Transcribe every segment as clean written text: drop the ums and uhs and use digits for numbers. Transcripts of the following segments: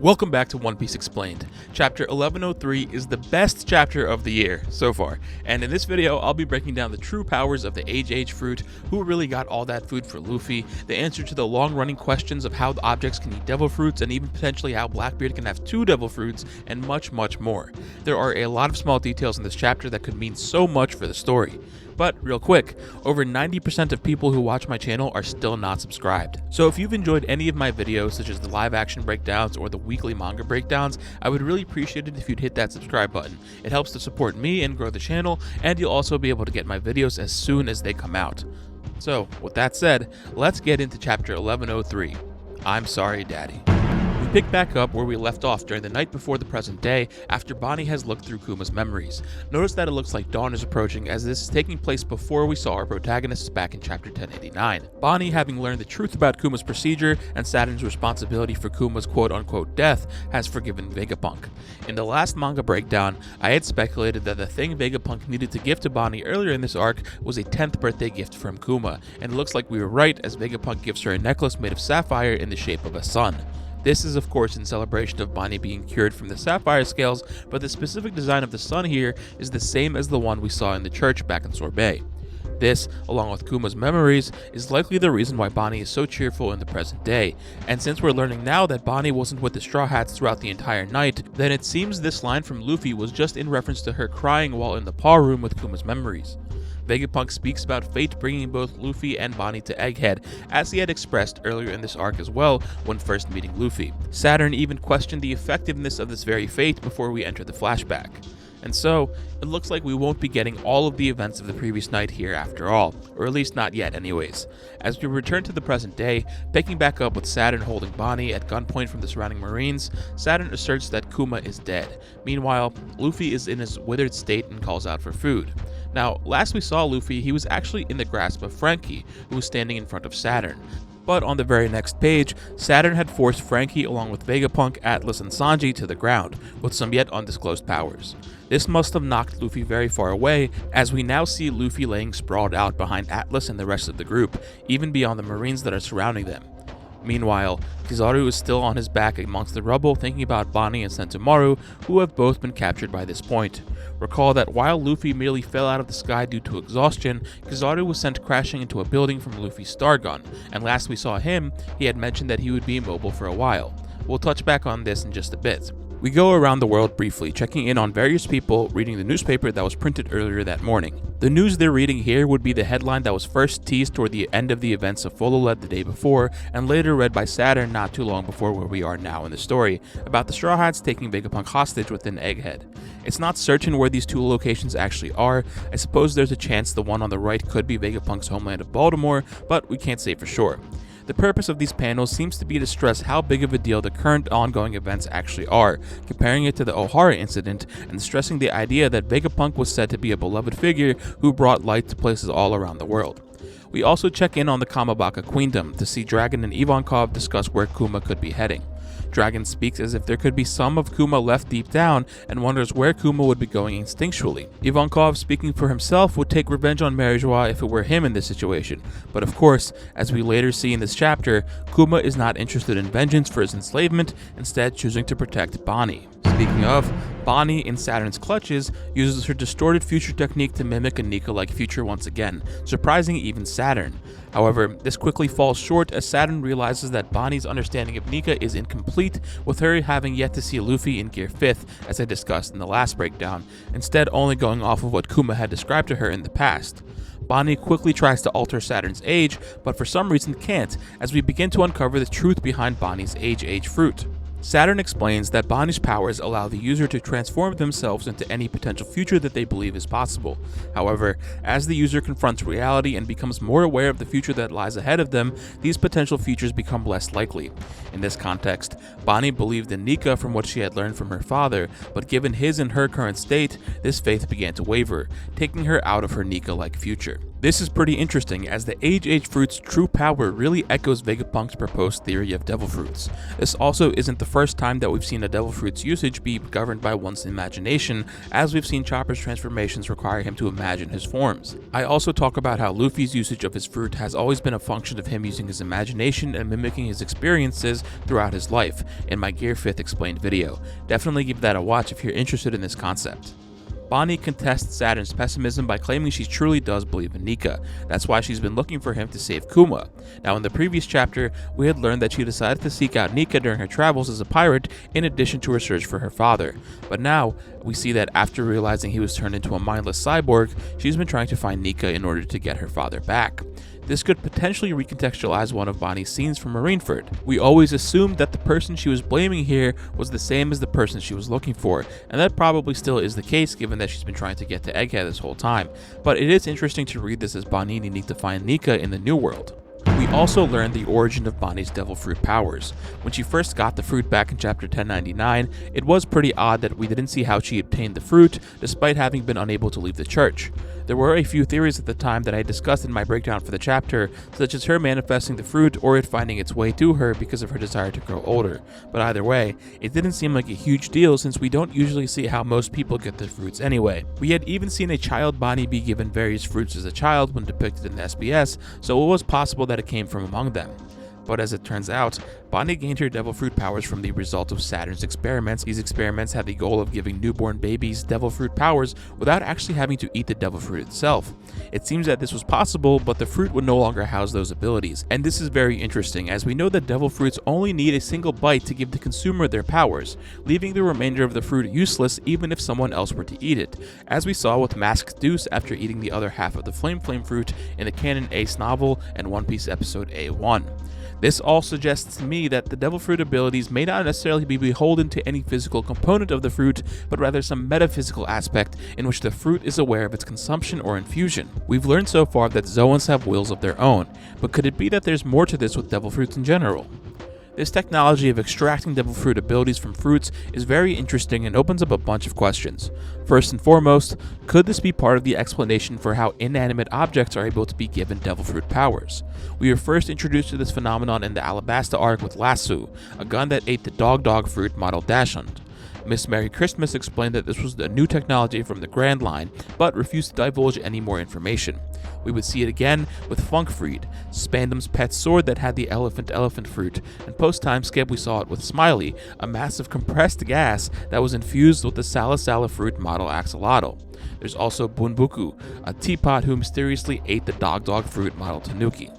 Welcome back to One Piece Explained. Chapter 1103 is the best chapter of the year so far, and in this video I'll be breaking down the true powers of the Age fruit, who really got all that food for Luffy, the answer to the long-running questions of how the objects can eat devil fruits, and even potentially how Blackbeard can have 2 devil fruits, and much more. There are a lot of small details in this chapter that could mean so much for the story. But real quick, over 90% of people who watch my channel are still not subscribed. So if you've enjoyed any of my videos, such as the live action breakdowns or the weekly manga breakdowns, I would really appreciate it if you'd hit that subscribe button. It helps to support me and grow the channel, and you'll also be able to get my videos as soon as they come out. So with that said, let's get into chapter 1103. I'm sorry, Daddy. We pick back up where we left off during the night before the present day, after Bonnie has looked through Kuma's memories. Notice that it looks like dawn is approaching, as this is taking place before we saw our protagonists back in chapter 1089. Bonnie, having learned the truth about Kuma's procedure and Saturn's responsibility for Kuma's quote-unquote death, has forgiven Vegapunk. In the last manga breakdown, I had speculated that the thing Vegapunk needed to give to Bonnie earlier in this arc was a 10th birthday gift from Kuma, and it looks like we were right, as Vegapunk gives her a necklace made of sapphire in the shape of a sun. This is of course in celebration of Bonnie being cured from the sapphire scales, but the specific design of the sun here is the same as the one we saw in the church back in Sorbet. This, along with Kuma's memories, is likely the reason why Bonnie is so cheerful in the present day, and since we're learning now that Bonnie wasn't with the Straw Hats throughout the entire night, then it seems this line from Luffy was just in reference to her crying while in the paw room with Kuma's memories. Vegapunk speaks about fate bringing both Luffy and Bonnie to Egghead, as he had expressed earlier in this arc as well when first meeting Luffy. Saturn even questioned the effectiveness of this very fate before we enter the flashback. And so, it looks like we won't be getting all of the events of the previous night here after all, or at least not yet anyways. As we return to the present day, picking back up with Saturn holding Bonnie at gunpoint from the surrounding Marines, Saturn asserts that Kuma is dead. Meanwhile, Luffy is in his withered state and calls out for food. Now, last we saw Luffy, he was actually in the grasp of Frankie, who was standing in front of Saturn. But on the very next page, Saturn had forced Frankie along with Vegapunk, Atlas, and Sanji to the ground, with some yet undisclosed powers. This must have knocked Luffy very far away, as we now see Luffy laying sprawled out behind Atlas and the rest of the group, even beyond the Marines that are surrounding them. Meanwhile, Kizaru is still on his back amongst the rubble, thinking about Bonnie and Sentomaru, who have both been captured by this point. Recall that while Luffy merely fell out of the sky due to exhaustion, Kizaru was sent crashing into a building from Luffy's star gun, and last we saw him, he had mentioned that he would be immobile for a while. We'll touch back on this in just a bit. We go around the world briefly, checking in on various people reading the newspaper that was printed earlier that morning. The news they're reading here would be the headline that was first teased toward the end of the events of Fololed the day before, and later read by Saturn not too long before where we are now in the story, about the Straw Hats taking Vegapunk hostage within Egghead. It's not certain where these 2 locations actually are. I suppose there's a chance the one on the right could be Vegapunk's homeland of Baltimore, but we can't say for sure. The purpose of these panels seems to be to stress how big of a deal the current ongoing events actually are, comparing it to the Ohara incident, and stressing the idea that Vegapunk was said to be a beloved figure who brought light to places all around the world. We also check in on the Kamabaka Queendom to see Dragon and Ivankov discuss where Kuma could be heading. Dragon speaks as if there could be some of Kuma left deep down and wonders where Kuma would be going instinctually. Ivankov, speaking for himself, would take revenge on Marijois if it were him in this situation. But of course, as we later see in this chapter, Kuma is not interested in vengeance for his enslavement, instead choosing to protect Bonnie. Speaking of, Bonnie, in Saturn's clutches, uses her distorted future technique to mimic a Nika-like future once again, surprising even Saturn. However, this quickly falls short as Saturn realizes that Bonnie's understanding of Nika is incomplete, with her having yet to see Luffy in Gear 5th, as I discussed in the last breakdown, instead only going off of what Kuma had described to her in the past. Bonnie quickly tries to alter Saturn's age, but for some reason can't, as we begin to uncover the truth behind Bonnie's Age fruit. Saturn explains that Bonnie's powers allow the user to transform themselves into any potential future that they believe is possible. However, as the user confronts reality and becomes more aware of the future that lies ahead of them, these potential futures become less likely. In this context, Bonnie believed in Nika from what she had learned from her father, but given his and her current state, this faith began to waver, taking her out of her Nika-like future. This is pretty interesting, as the age fruit's true power really echoes Vegapunk's proposed theory of devil fruits. This also isn't the first time that we've seen a devil fruit's usage be governed by one's imagination, as we've seen Chopper's transformations require him to imagine his forms. I also talk about how Luffy's usage of his fruit has always been a function of him using his imagination and mimicking his experiences throughout his life in my Gear 5th Explained video. Definitely give that a watch if you're interested in this concept. Bonnie contests Saturn's pessimism by claiming she truly does believe in Nika. That's why she's been looking for him to save Kuma. Now, in the previous chapter, we had learned that she decided to seek out Nika during her travels as a pirate in addition to her search for her father. But now, we see that after realizing he was turned into a mindless cyborg, she's been trying to find Nika in order to get her father back. This could potentially recontextualize one of Bonnie's scenes from Marineford. We always assumed that the person she was blaming here was the same as the person she was looking for, and that probably still is the case given that she's been trying to get to Egghead this whole time. But it is interesting to read this as Bonnie needing to find Nika in the New World. We also learned the origin of Bonnie's devil fruit powers. When she first got the fruit back in chapter 1099, it was pretty odd that we didn't see how she obtained the fruit, despite having been unable to leave the church. There were a few theories at the time that I discussed in my breakdown for the chapter, such as her manifesting the fruit or it finding its way to her because of her desire to grow older. But either way, it didn't seem like a huge deal since we don't usually see how most people get their fruits anyway. We had even seen a child Bonnie be given various fruits as a child when depicted in the SBS, so it was possible that it came from among them. But as it turns out, Bonnie gained her devil fruit powers from the result of Saturn's experiments. These experiments had the goal of giving newborn babies devil fruit powers without actually having to eat the devil fruit itself. It seems that this was possible, but the fruit would no longer house those abilities. And this is very interesting, as we know that devil fruits only need a single bite to give the consumer their powers, leaving the remainder of the fruit useless even if someone else were to eat it, as we saw with Masked Deuce after eating the other half of the Flame fruit in the Canon Ace novel and One Piece episode A1. This all suggests to me that the devil fruit abilities may not necessarily be beholden to any physical component of the fruit, but rather some metaphysical aspect in which the fruit is aware of its consumption or infusion. We've learned so far that Zoans have wills of their own, but could it be that there's more to this with devil fruits in general? This technology of extracting devil fruit abilities from fruits is very interesting and opens up a bunch of questions. First and foremost, could this be part of the explanation for how inanimate objects are able to be given devil fruit powers? We were first introduced to this phenomenon in the Alabasta arc with Lasso, a gun that ate the dog fruit model Dachshund. Miss Merry Christmas explained that this was a new technology from the Grand Line, but refused to divulge any more information. We would see it again with Funkfried, Spandam's pet sword that had the elephant fruit, and post-time skip we saw it with Smiley, a massive compressed gas that was infused with the Sala fruit model Axolotl. There's also Bunbuku, a teapot who mysteriously ate the dog fruit model Tanuki.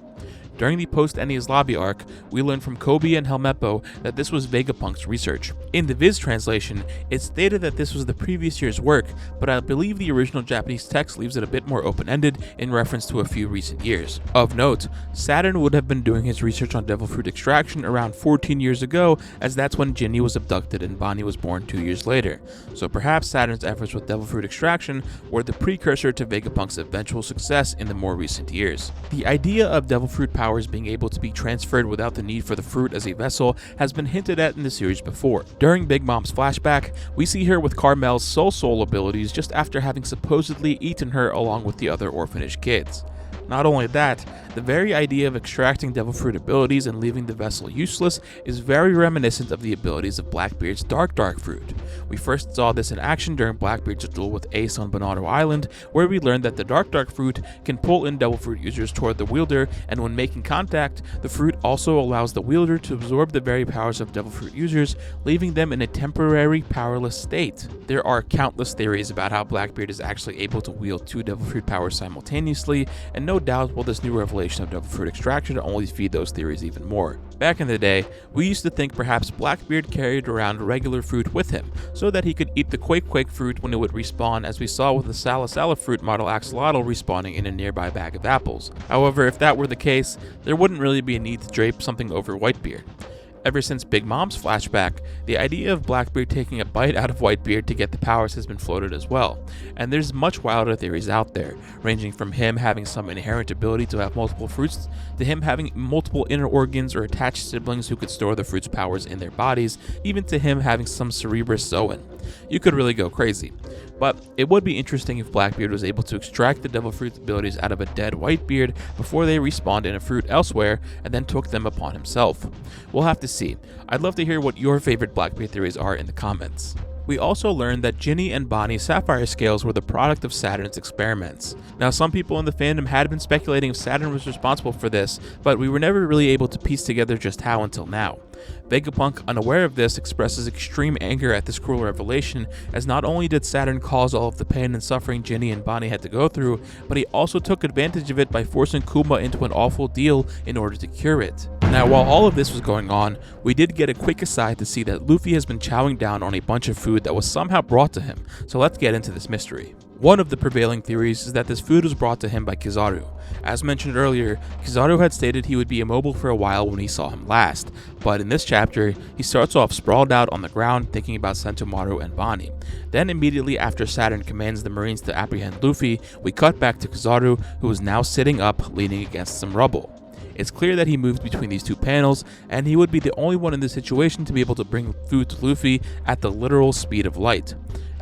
During the post-Enies Lobby arc, we learned from Kobe and Helmeppo that this was Vegapunk's research. In the Viz translation, it stated that this was the previous year's work, but I believe the original Japanese text leaves it a bit more open-ended in reference to a few recent years. Of note, Saturn would have been doing his research on devil fruit extraction around 14 years ago, as that's when Ginny was abducted and Bonnie was born 2 years later. So perhaps Saturn's efforts with devil fruit extraction were the precursor to Vegapunk's eventual success in the more recent years. The idea of devil fruit powers being able to be transferred without the need for the fruit as a vessel has been hinted at in the series before. During Big Mom's flashback, we see her with Carmel's soul abilities just after having supposedly eaten her along with the other orphanage kids. Not only that, the very idea of extracting devil fruit abilities and leaving the vessel useless is very reminiscent of the abilities of Blackbeard's dark fruit. We first saw this in action during Blackbeard's duel with Ace on Bonado Island, where we learned that the dark fruit can pull in devil fruit users toward the wielder, and when making contact, the fruit also allows the wielder to absorb the very powers of devil fruit users, leaving them in a temporary powerless state. There are countless theories about how Blackbeard is actually able to wield two devil fruit powers simultaneously, and no doubt will this new revelation of devil fruit extraction only feed those theories even more. Back in the day, we used to think perhaps Blackbeard carried around regular fruit with him, so that he could eat the Quake fruit when it would respawn, as we saw with the Sala fruit model Axolotl respawning in a nearby bag of apples. However, if that were the case, there wouldn't really be a need to drape something over Whitebeard. Ever since Big Mom's flashback, the idea of Blackbeard taking a bite out of Whitebeard to get the powers has been floated as well, and there's much wilder theories out there, ranging from him having some inherent ability to have multiple fruits, to him having multiple inner organs or attached siblings who could store the fruit's powers in their bodies, even to him having some Cerebrus Zoan. You could really go crazy. But it would be interesting if Blackbeard was able to extract the devil fruit's abilities out of a dead Whitebeard before they respawned in a fruit elsewhere and then took them upon himself. We'll have to see. I'd love to hear what your favorite Blackbeard theories are in the comments. We also learned that Ginny and Bonnie's sapphire scales were the product of Saturn's experiments. Now, some people in the fandom had been speculating if Saturn was responsible for this, but we were never really able to piece together just how until now. Vegapunk, unaware of this, expresses extreme anger at this cruel revelation, as not only did Saturn cause all of the pain and suffering Ginny and Bonnie had to go through, but he also took advantage of it by forcing Kuma into an awful deal in order to cure it. Now, while all of this was going on, we did get a quick aside to see that Luffy has been chowing down on a bunch of food that was somehow brought to him, so let's get into this mystery. One of the prevailing theories is that this food was brought to him by Kizaru. As mentioned earlier, Kizaru had stated he would be immobile for a while when he saw him last, but in this chapter, he starts off sprawled out on the ground thinking about Sentomaru and Bonnie. Then immediately after Saturn commands the Marines to apprehend Luffy, we cut back to Kizaru, who is now sitting up leaning against some rubble. It's clear that he moved between these two panels, and he would be the only one in this situation to be able to bring food to Luffy at the literal speed of light.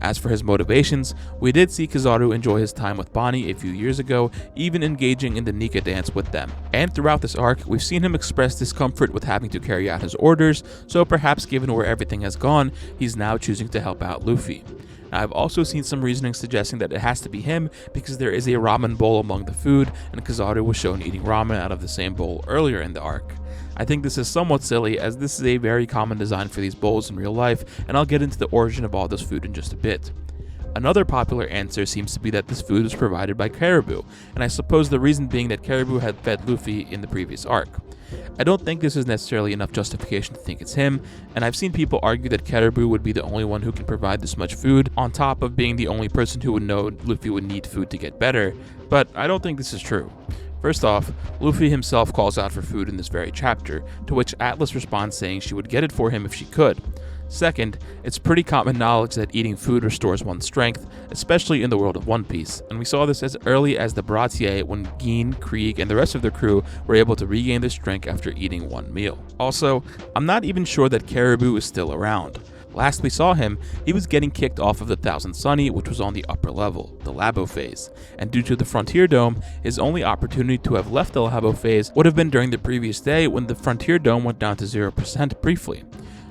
As for his motivations, we did see Kizaru enjoy his time with Bonnie a few years ago, even engaging in the Nika dance with them. And throughout this arc, we've seen him express discomfort with having to carry out his orders, so perhaps given where everything has gone, he's now choosing to help out Luffy. Now, I've also seen some reasoning suggesting that it has to be him because there is a ramen bowl among the food, and Kizaru was shown eating ramen out of the same bowl earlier in the arc. I think this is somewhat silly, as this is a very common design for these bowls in real life, and I'll get into the origin of all this food in just a bit. Another popular answer seems to be that this food was provided by Caribou, and I suppose the reason being that Caribou had fed Luffy in the previous arc. I don't think this is necessarily enough justification to think it's him, and I've seen people argue that Caribou would be the only one who can provide this much food, on top of being the only person who would know Luffy would need food to get better, but I don't think this is true. First off, Luffy himself calls out for food in this very chapter, to which Atlas responds saying she would get it for him if she could. Second, it's pretty common knowledge that eating food restores one's strength, especially in the world of One Piece, and we saw this as early as the Baratier when Gin, Krieg, and the rest of their crew were able to regain their strength after eating one meal. Also, I'm not even sure that Caribou is still around. Last we saw him, he was getting kicked off of the Thousand Sunny, which was on the upper level, the Labo phase, and due to the Frontier Dome, his only opportunity to have left the Labo phase would have been during the previous day when the Frontier Dome went down to 0% briefly.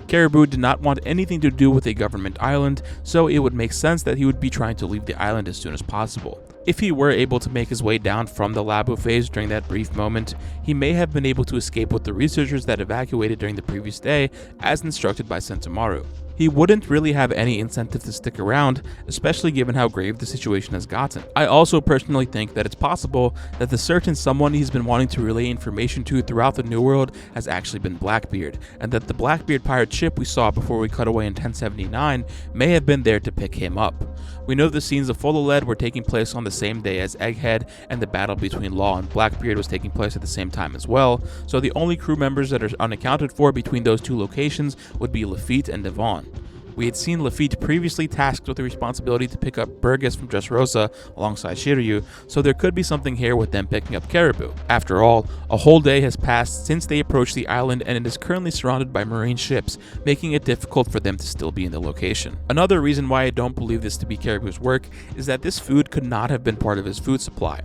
Caribou did not want anything to do with a government island, so it would make sense that he would be trying to leave the island as soon as possible. If he were able to make his way down from the Labo phase during that brief moment, he may have been able to escape with the researchers that evacuated during the previous day, as instructed by Sentomaru. He wouldn't really have any incentive to stick around, especially given how grave the situation has gotten. I also personally think that it's possible that the certain someone he's been wanting to relay information to throughout the New World has actually been Blackbeard, and that the Blackbeard pirate ship we saw before we cut away in 1079 may have been there to pick him up. We know the scenes of Full Lead were taking place on the same day as Egghead, and the battle between Law and Blackbeard was taking place at the same time as well, so the only crew members that are unaccounted for between those two locations would be Lafitte and Devon. We had seen Lafitte previously tasked with the responsibility to pick up Burgess from Dressrosa alongside Shiryu, so there could be something here with them picking up Caribou. After all, a whole day has passed since they approached the island, and it is currently surrounded by Marine ships, making it difficult for them to still be in the location. Another reason why I don't believe this to be Caribou's work is that this food could not have been part of his food supply.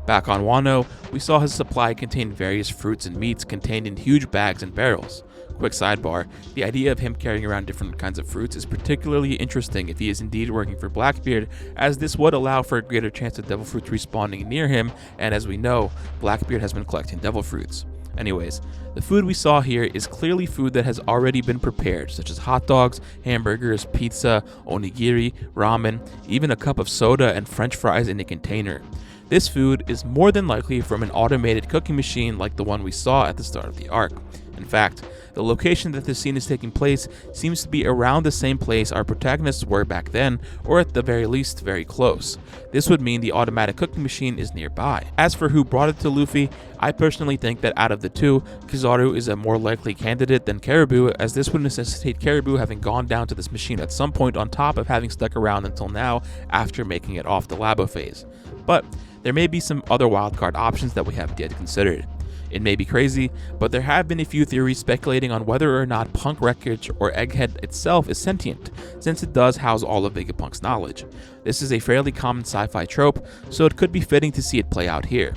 Back on Wano, we saw his supply contain various fruits and meats contained in huge bags and barrels. Quick sidebar, the idea of him carrying around different kinds of fruits is particularly interesting if he is indeed working for Blackbeard, as this would allow for a greater chance of devil fruits respawning near him, and as we know, Blackbeard has been collecting devil fruits. Anyways, the food we saw here is clearly food that has already been prepared, such as hot dogs, hamburgers, pizza, onigiri, ramen, even a cup of soda and french fries in a container. This food is more than likely from an automated cooking machine like the one we saw at the start of the arc. In fact, the location that this scene is taking place seems to be around the same place our protagonists were back then, or at the very least, very close. This would mean the automatic cooking machine is nearby. As for who brought it to Luffy, I personally think that out of the two, Kizaru is a more likely candidate than Caribou, as this would necessitate Caribou having gone down to this machine at some point on top of having stuck around until now after making it off the Labo phase. But there may be some other wildcard options that we haven't yet considered. It may be crazy, but there have been a few theories speculating on whether or not Punk Wreckage or Egghead itself is sentient, since it does house all of Vegapunk's knowledge. This is a fairly common sci-fi trope, so it could be fitting to see it play out here.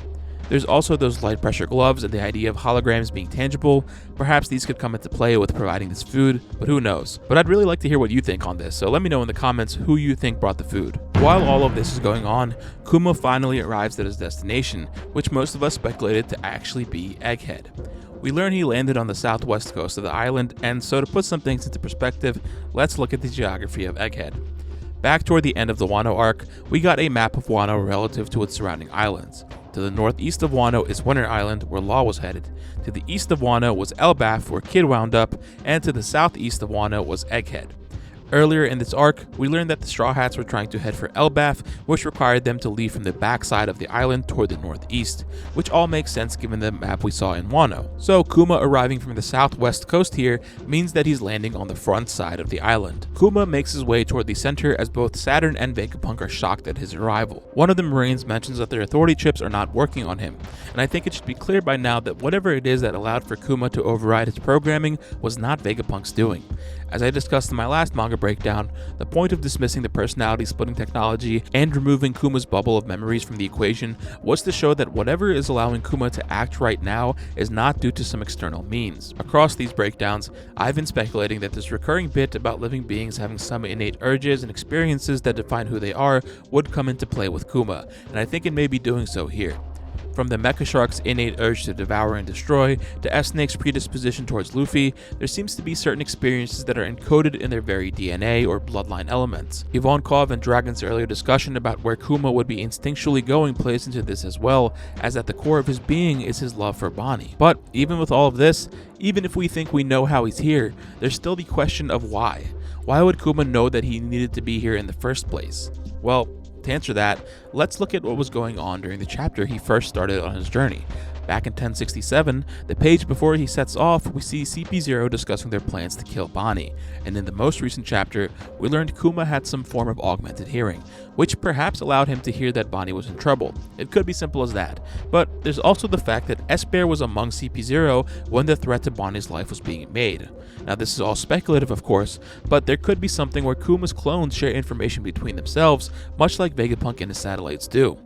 There's also those light pressure gloves and the idea of holograms being tangible. Perhaps these could come into play with providing this food, but who knows. But I'd really like to hear what you think on this, so let me know in the comments who you think brought the food. While all of this is going on, Kuma finally arrives at his destination, which most of us speculated to actually be Egghead. We learn he landed on the southwest coast of the island, and so to put some things into perspective, let's look at the geography of Egghead. Back toward the end of the Wano arc, we got a map of Wano relative to its surrounding islands. To the northeast of Wano is Winter Island, where Law was headed. To the east of Wano was Elbaf, where Kid wound up, and to the southeast of Wano was Egghead. Earlier in this arc, we learned that the Straw Hats were trying to head for Elbaf, which required them to leave from the backside of the island toward the northeast, which all makes sense given the map we saw in Wano. So Kuma arriving from the southwest coast here means that he's landing on the front side of the island. Kuma makes his way toward the center as both Saturn and Vegapunk are shocked at his arrival. One of the Marines mentions that their authority chips are not working on him, and I think it should be clear by now that whatever it is that allowed for Kuma to override his programming was not Vegapunk's doing. As I discussed in my last manga breakdown, the point of dismissing the personality splitting technology and removing Kuma's bubble of memories from the equation was to show that whatever is allowing Kuma to act right now is not due to some external means. Across these breakdowns, I've been speculating that this recurring bit about living beings having some innate urges and experiences that define who they are would come into play with Kuma, and I think it may be doing so here. From the Mecha Shark's innate urge to devour and destroy, to S-Snake's predisposition towards Luffy, there seems to be certain experiences that are encoded in their very DNA or bloodline elements. Ivankov and Dragon's earlier discussion about where Kuma would be instinctually going plays into this as well, as at the core of his being is his love for Bonnie. But even with all of this, even if we think we know how he's here, there's still the question of why. Why would Kuma know that he needed to be here in the first place? Well, to answer that, let's look at what was going on during the chapter he first started on his journey. Back in 1067, the page before he sets off, we see CP0 discussing their plans to kill Bonnie, and in the most recent chapter, we learned Kuma had some form of augmented hearing, which perhaps allowed him to hear that Bonnie was in trouble. It could be simple as that, but there's also the fact that S-Bear was among CP0 when the threat to Bonnie's life was being made. Now this is all speculative of course, but there could be something where Kuma's clones share information between themselves, much like Vegapunk and his satellites do.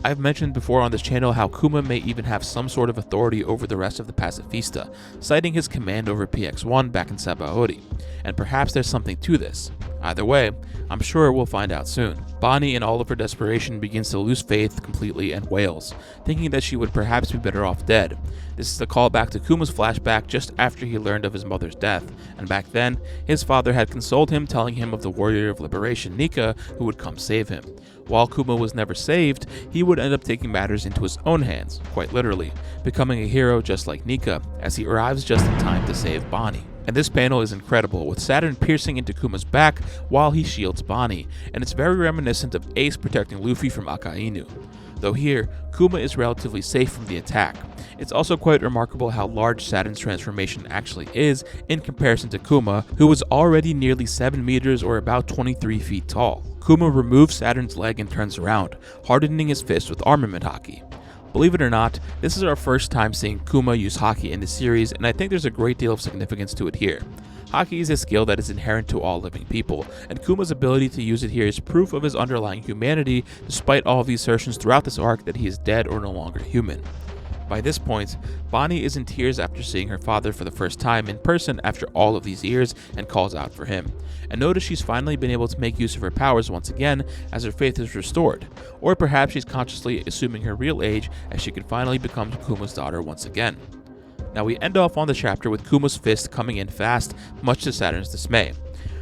I've mentioned before on this channel how Kuma may even have some sort of authority over the rest of the Pacifista, citing his command over PX-1 back in Sabaody, and perhaps there's something to this. Either way, I'm sure we'll find out soon. Bonnie, in all of her desperation, begins to lose faith completely and wails, thinking that she would perhaps be better off dead. This is a callback to Kuma's flashback just after he learned of his mother's death, and back then, his father had consoled him, telling him of the warrior of liberation Nika who would come save him. While Kuma was never saved, he would end up taking matters into his own hands, quite literally, becoming a hero just like Nika, as he arrives just in time to save Bonnie. And this panel is incredible, with Saturn piercing into Kuma's back while he shields Bonnie, and it's very reminiscent of Ace protecting Luffy from Akainu. Though here, Kuma is relatively safe from the attack. It's also quite remarkable how large Saturn's transformation actually is in comparison to Kuma, who was already nearly 7 meters or about 23 feet tall. Kuma removes Saturn's leg and turns around, hardening his fist with armament haki. Believe it or not, this is our first time seeing Kuma use haki in the series, and I think there's a great deal of significance to it here. Haki is a skill that is inherent to all living people, and Kuma's ability to use it here is proof of his underlying humanity, despite all of the assertions throughout this arc that he is dead or no longer human. By this point, Bonnie is in tears after seeing her father for the first time in person after all of these years and calls out for him. And notice she's finally been able to make use of her powers once again as her faith is restored. Or perhaps she's consciously assuming her real age as she can finally become Kuma's daughter once again. Now we end off on the chapter with Kuma's fist coming in fast, much to Saturn's dismay.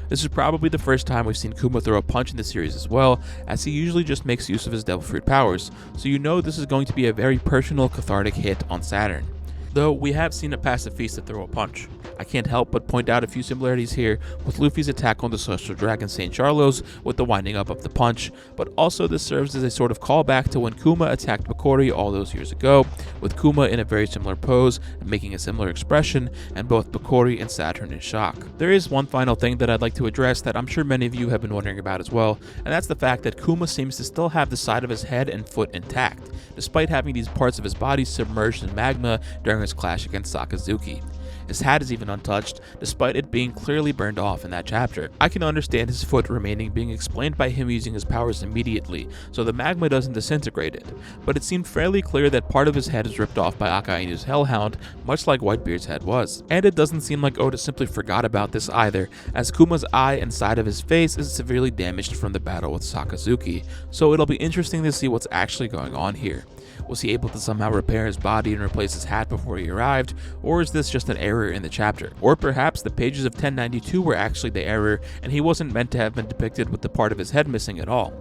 This is probably the first time we've seen Kuma throw a punch in the series as well, as he usually just makes use of his Devil Fruit powers, so you know this is going to be a very personal, cathartic hit on Saturn. though we have seen a pacifist to throw a punch. I can't help but point out a few similarities here with Luffy's attack on the Celestial Dragon St. Charlos with the winding up of the punch, but also this serves as a sort of callback to when Kuma attacked Bakori all those years ago, with Kuma in a very similar pose and making a similar expression, and both Bakori and Saturn in shock. There is one final thing that I'd like to address that I'm sure many of you have been wondering about as well, and that's the fact that Kuma seems to still have the side of his head and foot intact, despite having these parts of his body submerged in magma during his clash against Sakazuki. His hat is even untouched, despite it being clearly burned off in that chapter. I can understand his foot remaining being explained by him using his powers immediately, so the magma doesn't disintegrate it, but it seemed fairly clear that part of his head is ripped off by Akainu's Hellhound, much like Whitebeard's head was. And it doesn't seem like Oda simply forgot about this either, as Kuma's eye and side of his face is severely damaged from the battle with Sakazuki, so it'll be interesting to see what's actually going on here. Was he able to somehow repair his body and replace his hat before he arrived, or is this just an error in the chapter? Or perhaps the pages of 1092 were actually the error and he wasn't meant to have been depicted with the part of his head missing at all.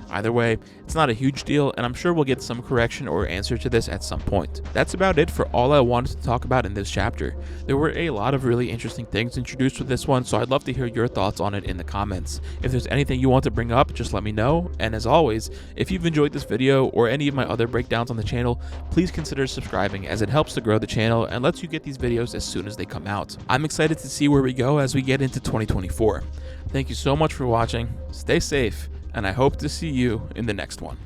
Either way, it's not a huge deal, and I'm sure we'll get some correction or answer to this at some point. That's about it for all I wanted to talk about in this chapter. There were a lot of really interesting things introduced with this one, so I'd love to hear your thoughts on it in the comments. If there's anything you want to bring up, just let me know, and as always, if you've enjoyed this video or any of my other breakdowns on the channel, please consider subscribing as it helps to grow the channel and lets you get these videos as soon as they come out. I'm excited to see where we go as we get into 2024. Thank you so much for watching, stay safe, and I hope to see you in the next one.